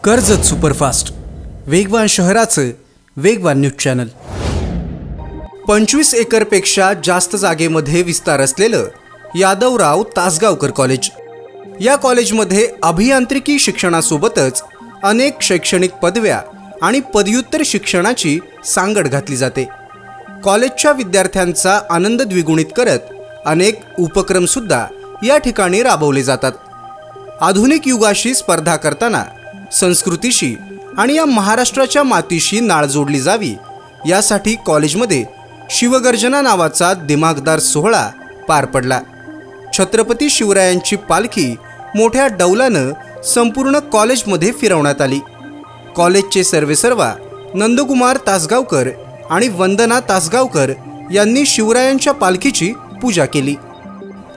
Karjat superfast वेगवान शहराचं वेगवान न्यूज चॅनल। 25 एकरपेक्षा जास्त जागेमध्ये विस्तार असलेलं यादवराव तासगावकर कॉलेज। या कॉलेजमध्ये अभियांत्रिकी शिक्षणासोबतच अनेक शैक्षणिक पदव्या आणि पदव्युत्तर शिक्षणाची सांगड घातली जाते। कॉलेजच्या विद्यार्थ्यांचा आनंद द्विगुणित करत अनेक उपक्रम सुद्धा या ठिकाणी राबवले जातात। आधुनिक युगाशी स्पर्धा करताना संस्कृतीशी आणि या महाराष्ट्राच्या मातीशी नाळ जोडली जावी यासाठी कॉलेजमध्ये शिवगर्जना नावाचा दिमागदार सोहळा पार पडला। छत्रपती शिवरायांची पालखी मोठ्या डौलानं संपूर्ण कॉलेजमध्ये फिरवण्यात आली। कॉलेजचे सर्वेसर्वा नंदकुमार तासगावकर आणि वंदना तासगावकर यांनी शिवरायांच्या पालखीची पूजा केली।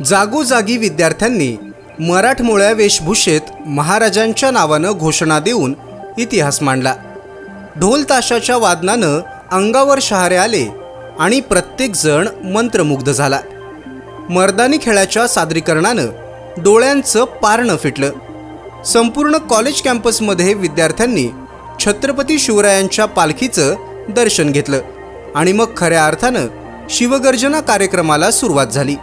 जागोजागी विद्यार्थ्यांनी मराठमोळ्या वेशभूषेत महाराजांच्या नावानं घोषणा देऊन इतिहास मांडला। ढोल ताशाच्या वादनानं अंगावर शहारे आले आणि प्रत्येक जण मंत्रमुग्ध झाला। मर्दानी खेळाच्या सादरीकरणानं डोळ्यांचं पारणं फिटलं। संपूर्ण कॉलेज कॅम्पसमध्ये विद्यार्थ्यांनी छत्रपती शिवरायांच्या पालखीचं दर्शन घेतलं आणि मग खऱ्या अर्थानं शिवगर्जना कार्यक्रमाला सुरुवात झाली।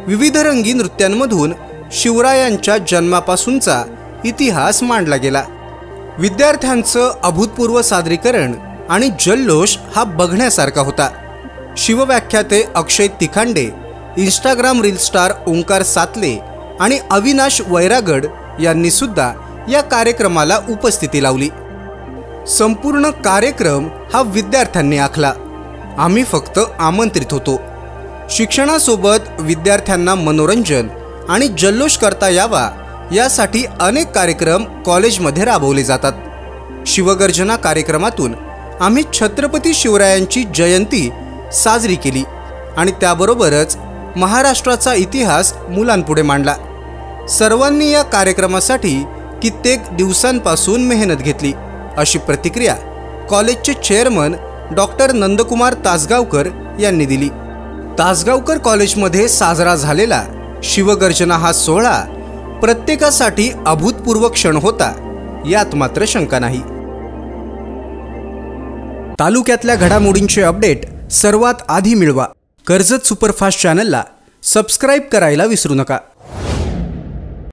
विविध रंगी नृत्यांमधून शिवरायांच्या जन्मापासूनचा इतिहास मांडला गेला। विद्यार्थ्यांचं अभूतपूर्व सादरीकरण आणि जल्लोष हा बघण्यासारखा होता। शिवव्याख्याते Akshay Tikhande, Instagram reel star Omkar Satle आणि अविनाश वैरागड यांनी सुद्धा या कार्यक्रमाला उपस्थिती लावली। संपूर्ण कार्यक्रम हा विद्यार्थ्यांनी आखला। आम्ही फक्त आमंत्रित होतो। शिक्षणासोबत विद्यार्थ्यांना मनोरंजन आणि जल्लोष करता यावा यासाठी अनेक कार्यक्रम कॉलेजमध्ये राबवले जातात। शिवगर्जना कार्यक्रमातून आम्ही छत्रपती शिवरायांची जयंती साजरी केली आणि त्याबरोबरच महाराष्ट्राचा इतिहास मुलांपुढे मांडला। सर्वांनी या कार्यक्रमासाठी कित्येक दिवसांपासून मेहनत घेतली अशी प्रतिक्रिया कॉलेजचे चेअरमन डॉक्टर नंदकुमार तासगावकर यांनी दिली। तासगावकर कॉलेजमध्ये साजरा झालेला शिवगर्जना हा सोहळा प्रत्येकासाठी अभूतपूर्व क्षण होता यात मात्र शंका नाही। तालुक्यातल्या घडामोडींचे अपडेट सर्वात आधी मिळवा कर्जत सुपरफास्ट चॅनलला सबस्क्राइब करायला विसरू नका।